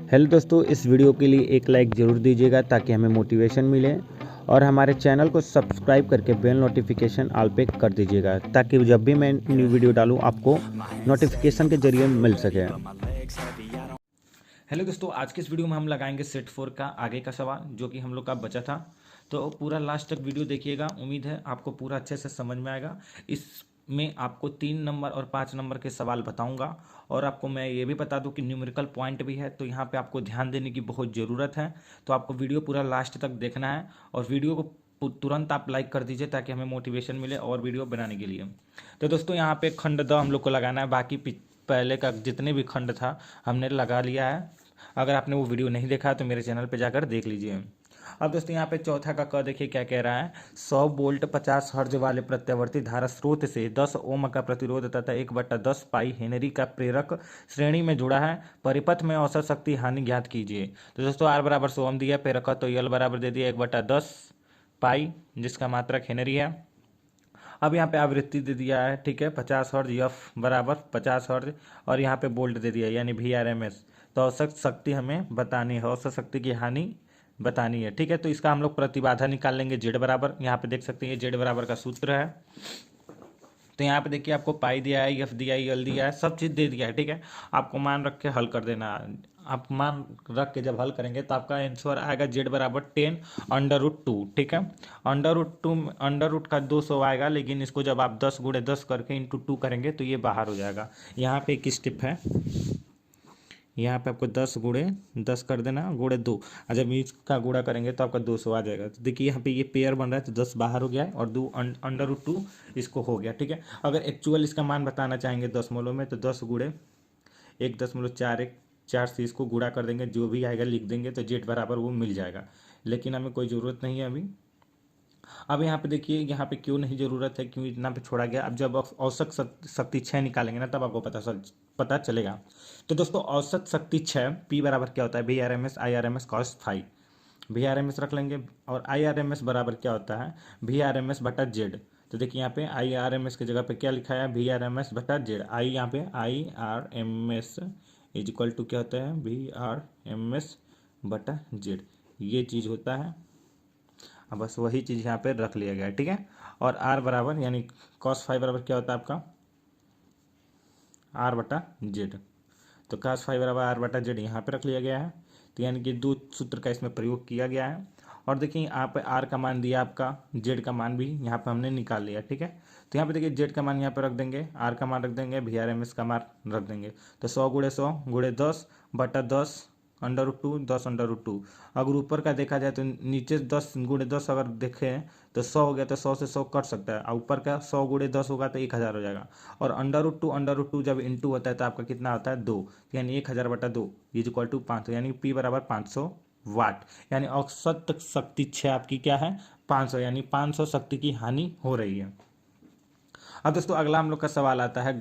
Hello दोस्तों, इस video के लिए एक लाइक ज़रूर दीजिएगा ताकि हमें मोटिवेशन मिले और हमारे चैनल को सब्सक्राइब करके बेल नोटिफिकेशन ऑल पे कर दीजिएगा ताकि जब भी मैं न्यू वीडियो डालूं आपको नोटिफिकेशन के जरिए मिल सके। हेलो दोस्तों, आज के इस वीडियो में हम लगाएंगे सेट 4 का आगे का सवाल जो कि हम लोग का बचा था। तो पूरा लास्ट तक वीडियो देखिएगा, उम्मीद है आपको पूरा अच्छे से समझ में आएगा। इसमें आपको 3 नंबर और 5 नंबर के सवाल बताऊंगा और आपको मैं ये भी बता दूं कि न्यूमेरिकल पॉइंट भी है, तो यहाँ पे आपको ध्यान देने की बहुत ज़रूरत है। तो आपको वीडियो पूरा लास्ट तक देखना है और वीडियो को तुरंत आप लाइक कर दीजिए ताकि हमें मोटिवेशन मिले और वीडियो बनाने के लिए। तो दोस्तों यहाँ पे खंड द हम लोग को लगाना है, बाकी पहले का जितने भी खंड था हमने लगा लिया है। अगर आपने वो वीडियो नहीं देखा तो मेरे चैनल पे जाकर देख लीजिए। अब दोस्तों यहाँ पे चौथा का क देखिए क्या कह रहा है। 100 वोल्ट 50 हर्ज वाले प्रत्यावर्ती धारा स्रोत से 10 ओम का प्रतिरोध तथा 1/10 पाई हेनरी का प्रेरक श्रेणी में जुड़ा है। परिपथ में औसत शक्ति हानि ज्ञात कीजिए। तो दोस्तों R बराबर 100 ओम दिया, प्रेरक तो L बराबर दे दिया 1/10 पाई जिसका मात्रक हेनरी है। अब यहाँ पे आवृत्ति दे दिया है, ठीक है, 50 हर्ज, एफ बराबर 50 हर्ज और यहाँ पे वोल्ट दे दिया यानी VRMS। तो औसत शक्ति हमें बतानी है, औसत शक्ति की हानि बतानी है, ठीक है। तो इसका हम लोग प्रतिबाधा निकाल लेंगे जेड बराबर, यहाँ पे देख सकते हैं ये जेड बराबर का सूत्र है। तो यहाँ पे देखिए आपको पाई दिया है, एफ दिया है, एल दिया है, सब चीज़ दे दिया है, ठीक है। आपको मान रख के हल कर देना। आप मान रख के जब हल करेंगे तो आपका आंसर आएगा जेड बराबर 10√2, ठीक है। अंडर रूट का 200 आएगा, लेकिन इसको जब आप 10 × 10 करके इंटू 2 करेंगे तो ये बाहर हो जाएगा। यहाँ पे एक स्टेप है, यहाँ पे आपको 10 × 10 कर देना गुणे 2, और जब इसका गुणा करेंगे तो आपका 200 आ जाएगा। तो देखिए यहाँ पे ये पेयर बन रहा है, तो 10 बाहर हो गया है और 2 अंडर रूट 2 इसको हो गया, ठीक है। अगर एक्चुअल इसका मान बताना चाहेंगे दशमलव में तो 10 × 1.41 से इसको गुणा कर देंगे, जो भी आएगा लिख देंगे तो जेड बराबर वो मिल जाएगा, लेकिन हमें कोई ज़रूरत नहीं है अभी। अब यहाँ पे देखिए, यहाँ पे क्यों नहीं ज़रूरत है, क्यों इतना पे छोड़ा गया। अब जब औसत शक्ति 6 निकालेंगे ना तब आपको पता चलेगा। तो दोस्तों औसत शक्ति 6 पी बराबर क्या होता है, VRMS IRMS cos phi. VRMS रख लेंगे और IRMS बराबर क्या होता है, VRMS/Z। तो देखिए यहाँ पे IRMS की जगह पे क्या लिखा है, VRMS/Z। आई यहाँ पे IRMS इज इक्वल टू क्या होता है, VRMS/Z, ये चीज़ होता है। अब बस वही चीज़ यहाँ पे रख लिया गया है, ठीक है। और R बराबर यानी cos फाई बराबर क्या होता है आपका, R/Z। तो cos फाई बराबर R/Z यहाँ पे रख लिया गया है। तो यानी कि दो सूत्र का इसमें प्रयोग किया गया है। और देखिए यहाँ पे R का मान दिया आपका, Z का मान भी यहाँ पे हमने निकाल लिया, ठीक है। तो यहाँ पे देखिए Z का मान यहाँ पे रख देंगे, R का मान रख देंगे, VRMS का मान रख देंगे। तो 100 × 100 × 10/10 अंडर रूट 2 10 अंडर रूट 2। अगर ऊपर का देखा जाए तो नीचे 10 × 10 अगर देखें तो 100 हो गया, तो 100 से 100 कट सकता है, और ऊपर का 100 × 10 होगा तो 1000 हो जाएगा। और अंडर रूट 2 जब इंटू होता है तो आपका कितना होता है 2, यानी 1000/2 इज इक्वल टू 500, यानी P बराबर 500 वाट। यानी औसत शक्ति 6 आपकी क्या है, 500, यानी 500 शक्ति की हानि हो रही है। अब दोस्तों अगला हम लोग का सवाल आता है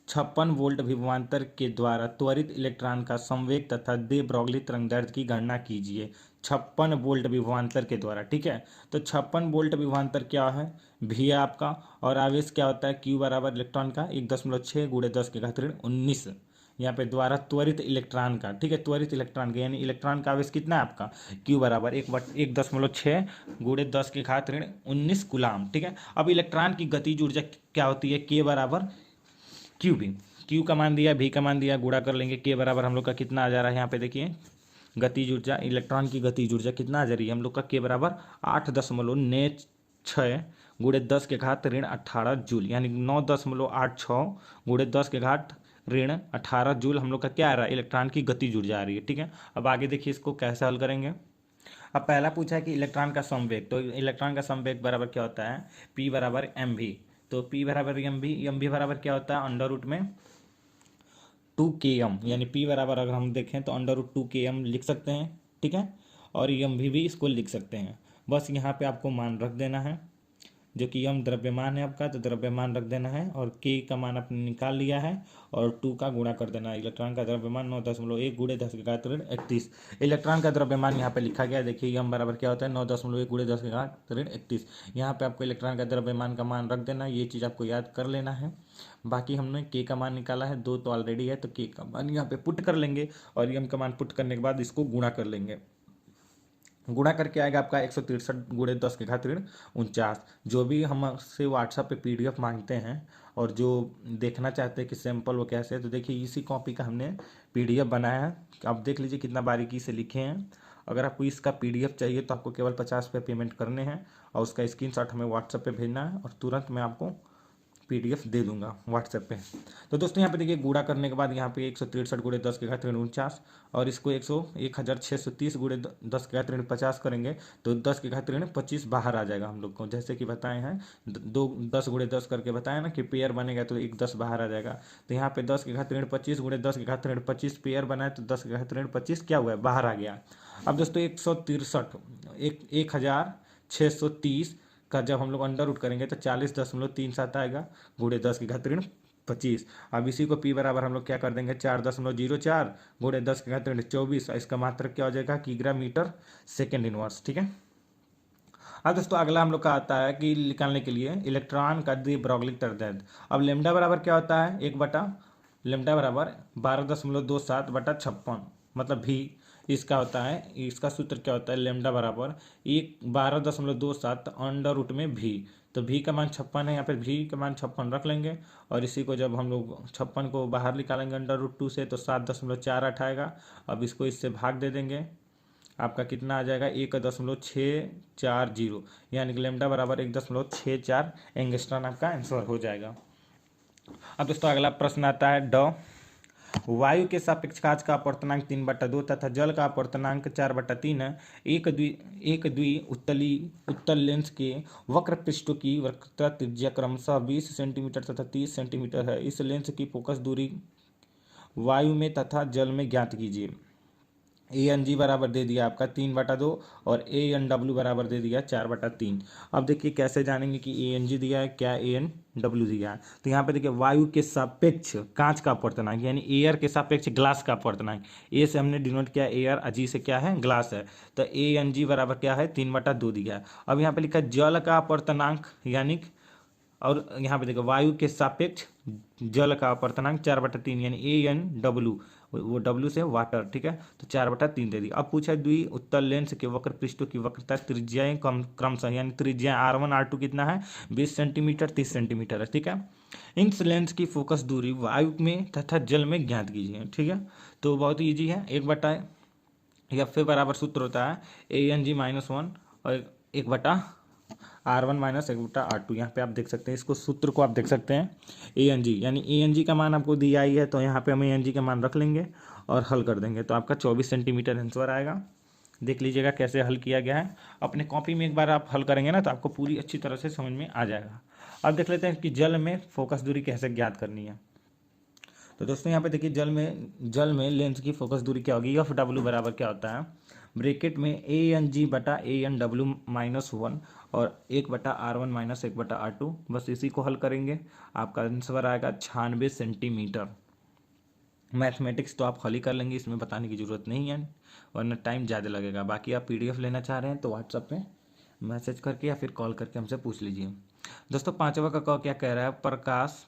56 वोल्ट विभवांतर के द्वारा त्वरित इलेक्ट्रॉन का संवेग तथा दे ब्रोगली तरंगदैर्ध्य की गणना कीजिए। 56 वोल्ट विभवांतर के द्वारा, ठीक है। तो 56 वोल्ट विभवांतर क्या है, भी है आपका, और आवेश क्या होता है, Q बराबर इलेक्ट्रॉन का 1.6 × 10⁻19 यहाँ पे द्वारा त्वरित इलेक्ट्रॉन का, ठीक है, त्वरित इलेक्ट्रॉन का यानी इलेक्ट्रॉन का आवेश कितना है आपका, Q बराबर 1.6 × 10⁻19 कूलाम, ठीक है। अब इलेक्ट्रॉन की गतिज ऊर्जा क्या होती है, K बराबर Q का मान दिया, V का मान दिया, गुणा कर लेंगे। K बराबर हम लोग का कितना आ जा रहा है, यहाँ पे देखिए गतिज ऊर्जा, इलेक्ट्रॉन की गतिज ऊर्जा कितना आ जा रही है हम लोग का, K बराबर 8.96 × 10⁻18 जूल, यानी 9.86 × 10⁻18 जूल हम लोग का क्या आ रहा है, इलेक्ट्रॉन की गतिज ऊर्जा आ रही है, ठीक है। अब आगे देखिए इसको कैसे हल करेंगे। अब पहला पूछा है कि इलेक्ट्रॉन का संवेग, तो इलेक्ट्रॉन का संवेग बराबर क्या होता है, P बराबर mv। तो P बराबर mv बराबर क्या होता है, अंडर रूट में 2km, यानी P बराबर अगर हम देखें तो अंडर रूट 2km लिख सकते हैं, ठीक है। और mv भी इसको लिख सकते हैं, बस यहाँ पे आपको मान रख देना है। जो कि यम द्रव्यमान है आपका, तो द्रव्यमान रख देना है और के का मान आपने निकाल लिया है और 2 का गुणा कर देना है। इलेक्ट्रॉन का द्रव्यमान 9.1 गुणे 10 की घात ऋण 31। इलेक्ट्रॉन का द्रव्यमान यहाँ पे लिखा गया है, देखिए यम बराबर क्या होता है 9.1 गुणे 10 की घात ऋण 31। यहाँ पे आपको इलेक्ट्रॉन का द्रव्यमान का मान रख देना है, ये चीज़ आपको याद कर लेना है। बाकी हमने के का मान निकाला है, 2 तो ऑलरेडी है, तो के का मान यहाँ पे पुट कर लेंगे और यम का मान पुट करने के बाद इसको गुणा कर लेंगे। गुणा करके आएगा आपका 163 गुणे 10 की घात ऋण 49। जो भी हमसे व्हाट्सएप पे पीडीएफ मांगते हैं और जो देखना चाहते हैं कि सैंपल वो कैसे है, तो देखिए इसी कॉपी का हमने पीडीएफ बनाया है। आप देख लीजिए कितना बारीकी से लिखे हैं। अगर आपको इसका पीडीएफ चाहिए तो आपको केवल 50 रुपये पेमेंट करने हैं और उसका स्क्रीनशॉट हमें व्हाट्सएप पे भेजना है और तुरंत मैं आपको पीडीएफ दे दूंगा व्हाट्सएप पे। तो दोस्तों यहाँ पे देखिए गुणा करने के बाद यहाँ पे 163 गुणे 10 की घात ऋण 49 और इसको 1630 गुणे 10 की घात ऋण 50 करेंगे तो 10 की घात ऋण 25 बाहर आ जाएगा हम लोग को, जैसे कि बताए हैं 10 गुणे 10 करके बताया ना कि पेयर बनेगा तो एक 10 बाहर आ जाएगा। तो यहाँ पे 10 की घात ऋण 25 गुणे 10 की घात ऋण 25 पेयर बना है, तो 10 की घात ऋण 25 क्या हुआ है, बाहर आ गया। अब दोस्तों 1630 का जब हम लोग अंडर रूट करेंगे तो 40.37 आएगा गुणे 10 की घात ऋण 25। अब इसी को पी बराबर हम लोग क्या कर देंगे 4.04 गुणे 10 की घात ऋण 24। इसका मात्रक क्या हो जाएगा किग्रा मीटर सेकेंड इनवर्स। ठीक है। अब दोस्तों अगला हम लोग का आता है कि निकालने के लिए इलेक्ट्रॉन का द्वि ब्रॉगलिक तरंग। अब लेमडा बराबर क्या होता है, एक बटा लेमडा बराबर 12.27 बटा 56, मतलब भी इसका होता है, इसका सूत्र क्या होता है लेमडा बराबर 12.27 अंडर रूट में भी। तो भी का मान 56 है, यहाँ पे भी का मान 56 रख लेंगे और इसी को जब हम लोग 56 को बाहर निकालेंगे अंडर रूट 2 से तो 7.48 आएगा। अब इसको इससे भाग दे देंगे, आपका कितना आ जाएगा 1.640, यानी कि लेमडा बराबर 1.64 एंगस्ट्रॉन आपका आंसर हो जाएगा। अब दोस्तों अगला प्रश्न आता है ड वायु के सापेक्ष कांच का अपवर्तनांक 3/2 तथा जल का अपवर्तनांक 4/3 है। एक द्वि उत्तल लेंस के वक्र पृष्ठों की वक्रता त्रिज्या क्रमशः 20 सेंटीमीटर तथा 30 सेंटीमीटर है। इस लेंस की फोकस दूरी वायु में तथा जल में ज्ञात कीजिए। ANG बराबर दे दिया आपका 3/2 और ANW बराबर दे दिया 4/3। अब देखिए कैसे जानेंगे कि ANG दिया है क्या ANW दिया है। तो यहाँ पे देखिए वायु के सापेक्ष कांच का अपवर्तनांक यानी एयर के सापेक्ष ग्लास का अपवर्तनांक, ए से हमने डिनोट किया एयर, अजी से क्या है ग्लास है, तो ANG बराबर क्या है 3/2 दिया है। अब यहाँ पे लिखा है जल का अपवर्तनांक यानी, और यहाँ पे देखो वायु के सापेक्ष जल का अपवर्तनांक 4/3 यानी ANW, वो W से वाटर, ठीक है, तो 4/3 दे दी। अब पूछा द्वि उत्तल लेंस के वक्र पृष्ठों की वक्रता त्रिज्याएं क्रमशः यानी त्रिज्या R1 R2 कितना है 20 सेंटीमीटर 30 सेंटीमीटर है। ठीक है। इन लेंस की फोकस दूरी वायु में तथा जल में ज्ञात कीजिए। ठीक है, तो बहुत ईजी है, 1/F बराबर सूत्र होता है ANG -1 और 1/R1 - 1/R2। यहाँ पे आप देख सकते हैं, इसको सूत्र को आप देख सकते हैं ANG, यानी ANG का मान आपको दिया ही है तो यहाँ पे हम ANG का मान रख लेंगे और हल कर देंगे तो आपका 24 सेंटीमीटर आंसर आएगा। देख लीजिएगा कैसे हल किया गया है, अपने कॉपी में एक बार आप हल करेंगे ना तो आपको पूरी अच्छी तरह से समझ में आ जाएगा। अब देख लेते हैं कि जल में फोकस दूरी कैसे ज्ञात करनी है। तो दोस्तों यहाँ पे देखिए जल में लेंस की फोकस दूरी क्या होगी, FW बराबर क्या होता है ब्रैकेट में ANG बटा ANW -1 और 1/R1 - 1/R2। बस इसी को हल करेंगे, आपका आंसर आएगा 96 सेंटीमीटर। मैथमेटिक्स तो आप हल ही कर लेंगे, इसमें बताने की ज़रूरत नहीं है वरना टाइम ज़्यादा लगेगा। बाकी आप PDF लेना चाह रहे हैं तो व्हाट्सएप पे मैसेज करके या फिर कॉल करके हमसे पूछ लीजिए। दोस्तों 5वां का क्या कह रहा है, प्रकाश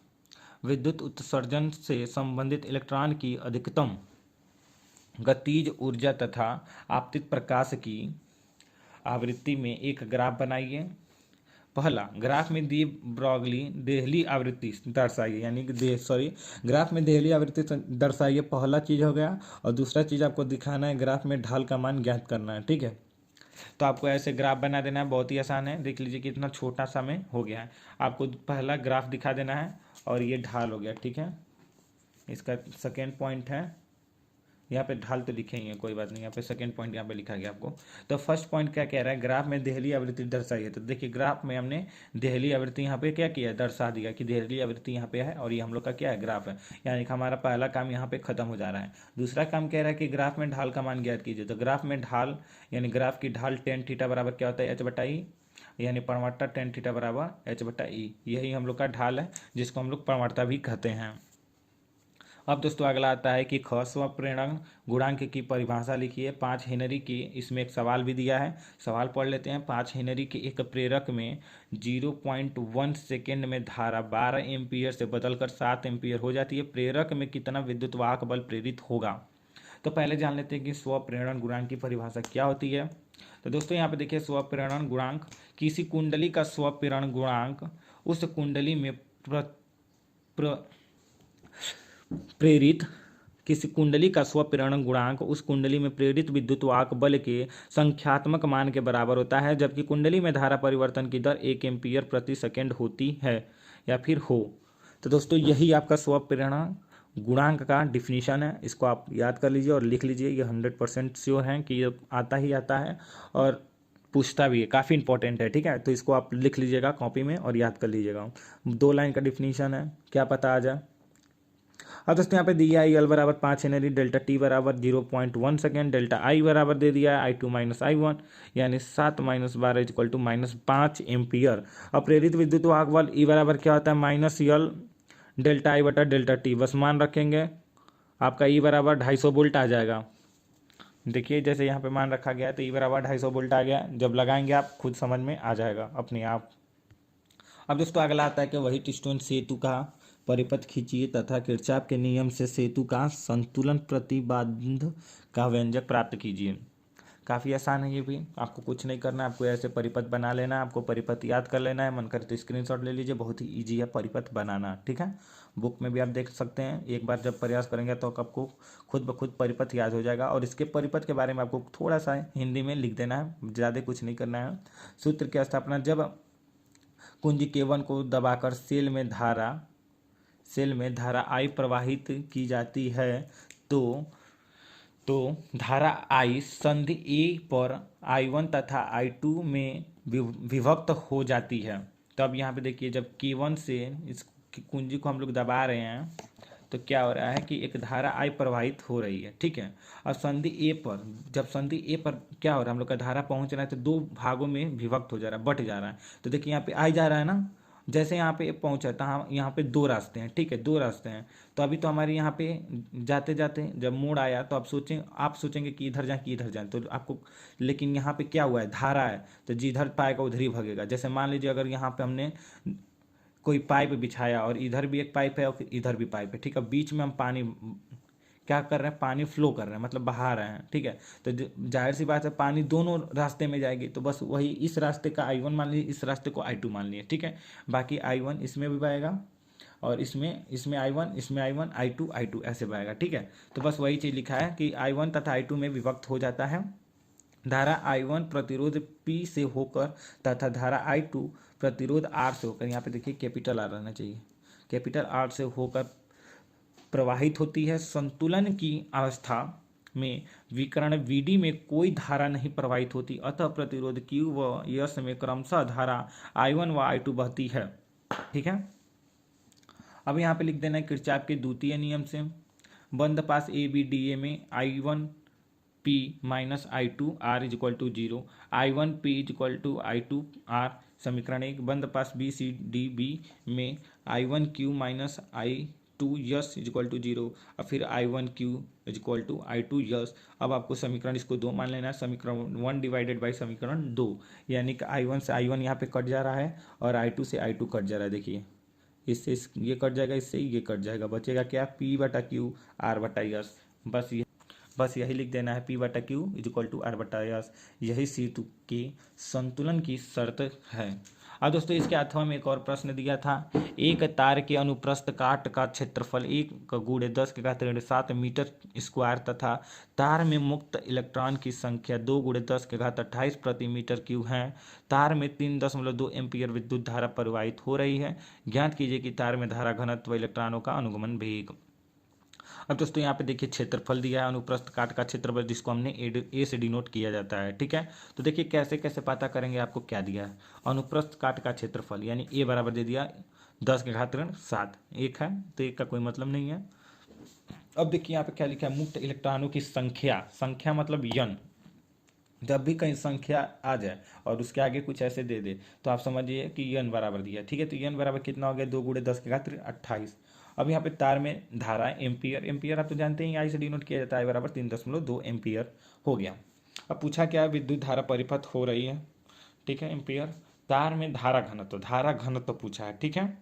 विद्युत उत्सर्जन से संबंधित इलेक्ट्रॉन की अधिकतम गतिज ऊर्जा तथा आपतित प्रकाश की आवृत्ति में एक ग्राफ बनाइए। पहला, ग्राफ में दी ब्रॉगली देहली आवृत्ति दर्शाइए, यानी कि ग्राफ में देहली आवृत्ति दर्शाइए, पहला चीज़ हो गया। और दूसरा चीज़ आपको दिखाना है ग्राफ में ढाल का मान ज्ञात करना है। ठीक है, तो आपको ऐसे ग्राफ बना देना है, बहुत ही आसान है। देख लीजिए कितना छोटा सा में हो गया है। आपको पहला ग्राफ दिखा देना है और ये ढाल हो गया। ठीक है, इसका सेकेंड पॉइंट है, यहाँ पे ढाल तो लिखे ही है, कोई बात नहीं, यहाँ पे सेकंड पॉइंट यहाँ पे लिखा गया आपको। तो फर्स्ट पॉइंट क्या कह रहा है, ग्राफ में देहली आवृत्ति दर्शाइए। तो देखिए ग्राफ में हमने देहली आवृत्ति यहाँ पे क्या किया, दर्शा दिया कि देहली आवृत्ति यहाँ पे है और ये हम लोग का क्या है ग्राफ है, यानी कि हमारा पहला काम यहाँ पे खत्म हो जा रहा है। दूसरा काम कह रहा है कि ग्राफ में ढाल का मान ज्ञात कीजिए। तो ग्राफ में ढाल यानी ग्राफ की ढाल tan थीटा बराबर क्या होता है H/E यानी प्रवणता टेन थीटा बराबर एच बटा ई, यही हम लोग का ढाल है जिसको हम लोग प्रवणता भी कहते हैं। अब दोस्तों अगला आता है कि ख स्वप्रेरण गुणांक की परिभाषा लिखिए। 5 हेनरी की, इसमें एक सवाल भी दिया है, सवाल पढ़ लेते हैं। 5 हेनरी के एक प्रेरक में 0.1 सेकेंड में धारा 12 एम्पीयर से बदलकर 7 एम्पीयर हो जाती है। प्रेरक में कितना विद्युत वाहक बल प्रेरित होगा? तो पहले जान लेते हैं कि स्वप्रेरण गुणांक की परिभाषा क्या होती है। तो दोस्तों यहाँ पे देखिए, स्वप्रेरण गुणांक किसी कुंडली का स्वप्रेरण गुणांक उस कुंडली में प्रेरित किसी कुंडली का स्वप्रेरण गुणांक उस कुंडली में प्रेरित विद्युत वाहक बल के संख्यात्मक मान के बराबर होता है, जबकि कुंडली में धारा परिवर्तन की दर 1 एम्पीयर प्रति सेकेंड होती है या फिर हो। तो दोस्तों यही आपका स्वप्रेरण गुणांक का डिफिनीशन है, इसको आप याद कर लीजिए और लिख लीजिए। ये 100% श्योर है कि ये आता ही आता है और पूछता भी है, काफ़ी इंपॉर्टेंट है, ठीक है। तो इसको आप लिख लीजिएगा कॉपी में और याद कर लीजिएगा। 2 लाइन का डिफिनीशन है, क्या पता आ जाए। अब दोस्तों यहाँ पे दिया है एल बराबर 5 हेनरी, डेल्टा टी बराबर 0.1 सेकेंड, डेल्टा आई बराबर दे दिया है आई2 माइनस आई1, यानी 7 माइनस 12 इक्वल टू -5 एम्पियर। अब प्रेरित विद्युत वाहक बल ई बराबर क्या होता है? माइनस यल डेल्टा आई बटा डेल्टा टी, बस मान रखेंगे। आपका ई बराबर 250 वोल्ट आ जाएगा। देखिए जैसे यहाँ पे मान रखा गया है तो ई बराबर 250 वोल्ट आ गया, जब लगाएंगे आप खुद समझ में आ जाएगा अपने आप। अब दोस्तों अगला आता है कि वही टिस्टोन सेतु का परिपथ खींचिए तथा किरचॉफ के नियम से सेतु का संतुलन प्रतिबंध का व्यंजक प्राप्त कीजिए। काफ़ी आसान है ये भी, आपको कुछ नहीं करना है, आपको ऐसे परिपथ बना लेना है, आपको परिपथ याद कर लेना है। मन करे तो स्क्रीनशॉट ले लीजिए, बहुत ही ईजी है परिपथ बनाना, ठीक है। बुक में भी आप देख सकते हैं, एक बार जब प्रयास करेंगे तो आपको खुद ब खुद परिपथ याद हो जाएगा। और इसके परिपथ के बारे में आपको थोड़ा सा हिंदी में लिख देना है, ज़्यादा कुछ नहीं करना है। सूत्र की स्थापना, जब कुंजी K1 को दबाकर सेल में धारा I प्रवाहित की जाती है तो धारा I संधि A पर I1 तथा I2 में विभक्त हो जाती है। तब यहाँ पे देखिए, जब K1 से इस कुंजी को हम लोग दबा रहे हैं तो क्या हो रहा है कि एक धारा I प्रवाहित हो रही है, ठीक है। और संधि A पर, जब संधि A पर क्या हो रहा है, हम लोग का धारा पहुंच रहा है तो 2 भागों में विभक्त हो जा रहा है, बट जा रहा है। तो देखिए यहाँ पे I जा रहा है ना, जैसे यहाँ पे पहुंचा था, हम यहाँ पे 2 रास्ते हैं, ठीक है, 2 रास्ते हैं। तो अभी तो हमारे यहाँ पे जाते जाते जब मोड़ आया तो आप सोचेंगे कि इधर जाए कि इधर जाए, तो आपको, लेकिन यहाँ पे क्या हुआ है, धारा है, तो जिधर पाएगा उधर ही भगेगा। जैसे मान लीजिए अगर यहाँ पे हमने कोई पाइप बिछाया और इधर भी एक पाइप है और इधर भी पाइप है, ठीक है, बीच में हम पानी क्या कर रहे हैं, पानी फ्लो कर रहे हैं, मतलब बहा रहे हैं, ठीक है। तो जाहिर सी बात है पानी दोनों रास्ते में जाएगी, तो बस वही इस रास्ते का I1 मान लीजिए, इस रास्ते को I2 मान लीजिए, ठीक है। बाकी I1 इसमें भी बहेगा और इसमें I1, इसमें I1, I2 ऐसे बहेगा, ठीक है। तो बस वही चीज़ लिखा है कि I1 तथा I2 में विभक्त हो जाता है। धारा I1 प्रतिरोध P से होकर तथा धारा I2 प्रतिरोध R से होकर, यहाँ पे देखिए कैपिटल R रहना चाहिए, कैपिटल R से होकर प्रवाहित होती है। संतुलन की अवस्था में विकर्ण VD में कोई धारा नहीं प्रवाहित होती, अतः प्रतिरोध Q व S में क्रमशः धारा I1 व I2 बहती है, ठीक है। अब यहाँ पे लिख देना है किरचॉफ के द्वितीय नियम से, बंद पास ABDA में I1 P minus I2 R is equal to 0, I1 P is equal to I2 R। समीकरण 1, बंद पास BCDB में I1 Q minus I2 S is equal to 0 और फिर I1 Q is equal to I2 S. अब आपको समीकरण इसको 2 मान लेना है, समीकरण 1 डिवाइडेड बाई समीकरण 2, यानी कि I1 से I1 यहाँ पे कट जा रहा है और I2 से I2 कट जा रहा है। देखिए इससे ये कट जाएगा, इससे ये कट जाएगा, बचेगा क्या, P बटा Q R बटा यस। बस यही लिख देना है, P बटा Q is equal to R बटा यस। यही सेतु के संतुलन की शर्त है। अब दोस्तों इसके अथवा में एक और प्रश्न दिया था, एक तार के अनुप्रस्थ काट का क्षेत्रफल 1 × 10⁻7 मीटर स्क्वायर तथा तार में मुक्त इलेक्ट्रॉन की संख्या 2 × 10⁻28 प्रति मीटर क्यूब है। तार में 3.2 एम्पीयर विद्युत धारा प्रवाहित हो रही है। ज्ञात कीजिए कि तार में धारा घनत्व इलेक्ट्रॉनों का अनुगमन वेग। अब दोस्तों यहाँ पे देखिए क्षेत्रफल दिया है, अनुप्रस्थ काट का क्षेत्रफल जिसको हमने ए से डिनोट किया जाता है, ठीक है। तो देखिए कैसे कैसे पता करेंगे, आपको क्या दिया है, अनुप्रस्थ काट का क्षेत्रफल यानी ए बराबर दे दिया 10⁻7, 1 है तो 1 का कोई मतलब नहीं है। अब देखिए यहाँ पे क्या लिखा है, मुक्त इलेक्ट्रॉनों की संख्या मतलब यन, जब भी कहीं संख्या आ जाए और उसके आगे कुछ ऐसे दे दे तो आप समझिए कि n बराबर दिया, ठीक है। तो n बराबर कितना हो गया, 2 × 10 की घात 28। अब यहाँ पे तार में धारा एम्पियर, एम्पियर आप तो जानते हैं आई से डिनोट किया जाता है, बराबर 3.2 एम्पियर हो गया। अब पूछा क्या, विद्युत धारा परिपथ हो रही है, ठीक है, एम्पियर। तार में धारा घनत्व, धारा घनत्व पूछा है, ठीक है।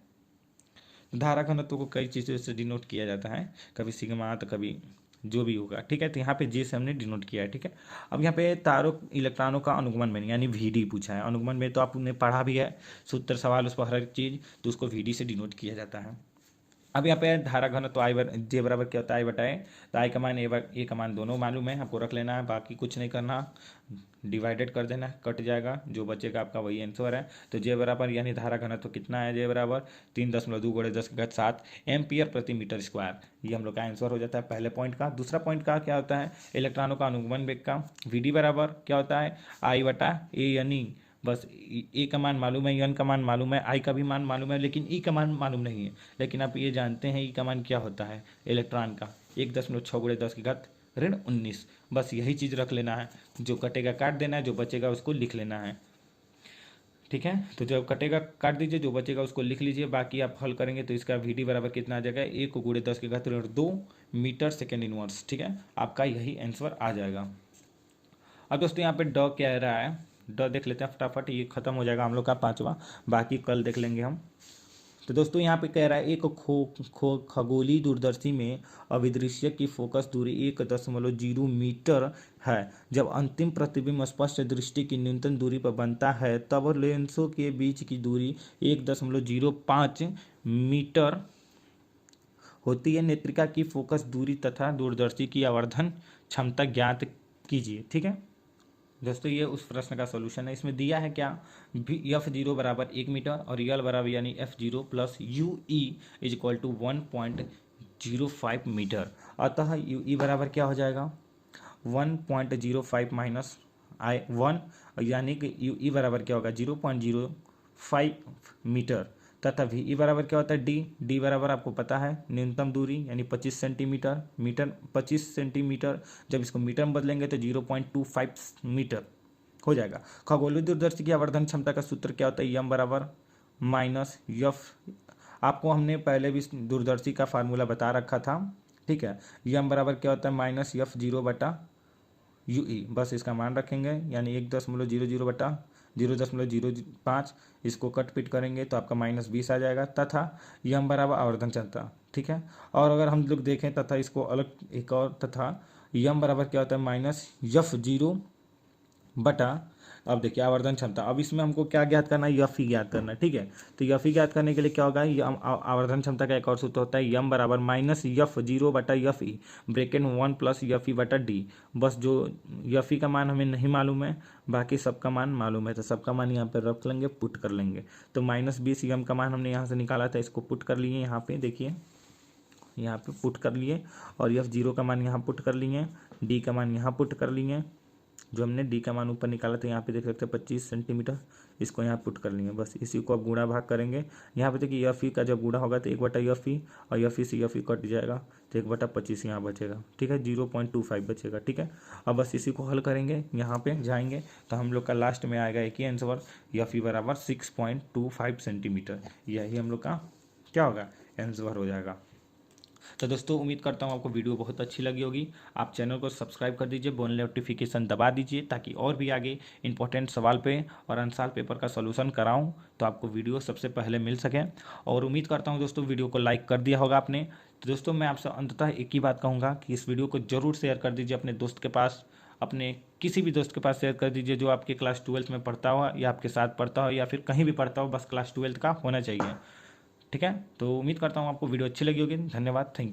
धारा घनत्व को कई चीज़ों से डिनोट किया जाता है, कभी सिग्मा तो कभी जो भी होगा, ठीक है। तो यहाँ पे जे से हमने डिनोट किया है, ठीक है। अब यहाँ पे तारों इलेक्ट्रॉनों का अनुगमन में यानी वीडी पूछा है। अनुगमन में तो आपने पढ़ा भी है, सूत्र सवाल उस पर हर एक चीज़, तो उसको वीडी से डिनोट किया जाता है। अब यहाँ पे धारा घनत्व आई जे बराबर क्या होता है, आई बटाए, तो आई का मान ए का मान दोनों मालूम है, आपको रख लेना है, बाकी कुछ नहीं करना, डिवाइडेड कर देना है, कट जाएगा, जो बचेगा आपका वही आंसर है। तो जे बराबर यानी धारा घनत्व कितना है, जे बराबर 3.2 × 10⁻7 एम्पियर प्रति मीटर स्क्वायर, ये हम लोग का आंसर हो जाता है पहले पॉइंट का। दूसरा पॉइंट का क्या होता है, इलेक्ट्रॉनों का अनुगमन वेग का, वी बराबर क्या होता है, आई बटा ए, यानी बस ए का मान मालूम है, एन का मान मालूम है, आई का भी मान मालूम है, लेकिन ई का मान मालूम नहीं है। लेकिन आप ये जानते हैं ई का मान क्या होता है इलेक्ट्रॉन का, 1.6 × 10 की घात -19। बस यही चीज़ रख लेना है, जो कटेगा काट देना है, जो बचेगा उसको लिख लेना है, ठीक है। तो जब कटेगा काट दीजिए, जो बचेगा उसको लिख लीजिए, बाकी आप हल करेंगे तो इसका वी डी बराबर कितना आ जाएगा, 1 × 10 की घात 2 मीटर सेकेंड इनवर्स, ठीक है। आपका यही आंसर आ जाएगा। अब दोस्तों यहाँ पे ड क्या रहा है, ड देख लेते हैं फटाफट, ये खत्म हो जाएगा हम लोग का 5वां, बाकी कल देख लेंगे हम। तो दोस्तों यहाँ पे कह रहा है एक खगोलीय दूरदर्शी में अभिदृश्य की फोकस दूरी 1.0 मीटर है। जब अंतिम प्रतिबिंब स्पष्ट दृष्टि की न्यूनतम दूरी पर बनता है तब लेंसों के बीच की दूरी 1.05 मीटर होती है। नेत्रिका की फोकस दूरी तथा दूरदर्शी की आवर्धन क्षमता ज्ञात कीजिए, ठीक है। दोस्तों ये उस प्रश्न का सॉल्यूशन है। इसमें दिया है क्या, F0 बराबर 1 मीटर और यल बराबर यानी F0 + UE = 1.05 मीटर। अतः UE बराबर क्या हो जाएगा, 1.05 माइनस I1, यानी कि UE बराबर क्या होगा, 0.05 मीटर। तथा VE बराबर क्या होता है, डी बराबर आपको पता है न्यूनतम दूरी यानी 25 सेंटीमीटर, 25 सेंटीमीटर, जब इसको मीटर में बदलेंगे तो 0.25 मीटर हो जाएगा। खगोलीय दूरदर्शी की आवर्धन क्षमता का सूत्र क्या होता है, एम बराबर -F, आपको हमने पहले भी दूरदर्शी का फार्मूला बता रखा था, ठीक है। एम बराबर क्या होता है, -F0/UE, बस इसका मान रखेंगे, यानी 1.00 बटा 0.05, इसको कट पिट करेंगे तो आपका -20 आ जाएगा। तथा यम बराबर आवर्धन क्षमता, ठीक है। और अगर हम लोग देखें तथा इसको अलग एक और, तथा यम बराबर क्या होता है, -F0 बटा, अब देखिए आवर्धन क्षमता, अब इसमें हमको क्या ज्ञात करना है, यफ ही ज्ञात करना है, ठीक है। तो यफ ही ज्ञात करने के लिए क्या होगा, आवर्धन क्षमता का एक और सूत्र होता है, यम बराबर -F0 बटा Fe, ब्रैकेट 1 + Fe बटा डी। बस जो Fe का मान हमें नहीं मालूम है, बाकी सबका मान मालूम है, तो सबका मान यहाँ पर रख लेंगे, पुट कर लेंगे। तो -20 यम का मान हमने यहाँ से निकाला था, इसको पुट कर लिए यहाँ पे, देखिए यहाँ पे पुट कर लिए, और F0 का मान यहाँ पुट कर लिए, डी का मान यहाँ पुट कर लिए, जो हमने डी का मान ऊपर निकाला था यहाँ पे देख सकते हैं 25 सेंटीमीटर, इसको यहाँ पुट कर लिए। बस इसी को अब गुणा भाग करेंगे, यहाँ पे देखिए Fe का जब गुणा होगा तो 1/Fe, और Fe से Fe कट जाएगा तो 1/25 यहाँ बचेगा, ठीक है, 0.25 बचेगा, ठीक है। अब बस इसी को हल करेंगे, यहाँ पे जाएंगे तो हम लोग का लास्ट में आएगा एक ही आंसर, Fe बराबर 6.25 सेंटीमीटर, यही हम लोग का क्या होगा, आंसर हो जाएगा। तो दोस्तों उम्मीद करता हूँ आपको वीडियो बहुत अच्छी लगी होगी। आप चैनल को सब्सक्राइब कर दीजिए, बेल नोटिफिकेशन दबा दीजिए, ताकि और भी आगे इंपॉर्टेंट सवाल पे और आंसर पेपर का सॉल्यूशन कराऊं तो आपको वीडियो सबसे पहले मिल सके। और उम्मीद करता हूँ दोस्तों वीडियो को लाइक कर दिया होगा आपने। तो दोस्तों मैं आपसे अंततः एक ही बात कहूँगा कि इस वीडियो को जरूर शेयर कर दीजिए अपने दोस्त के पास, अपने किसी भी दोस्त के पास शेयर कर दीजिए जो आपके क्लास 12 में पढ़ता हो, या आपके साथ पढ़ता हो, या फिर कहीं भी पढ़ता हो, बस क्लास 12 का होना चाहिए, ठीक है। तो उम्मीद करता हूँ आपको वीडियो अच्छी लगी होगी। धन्यवाद, थैंक यू।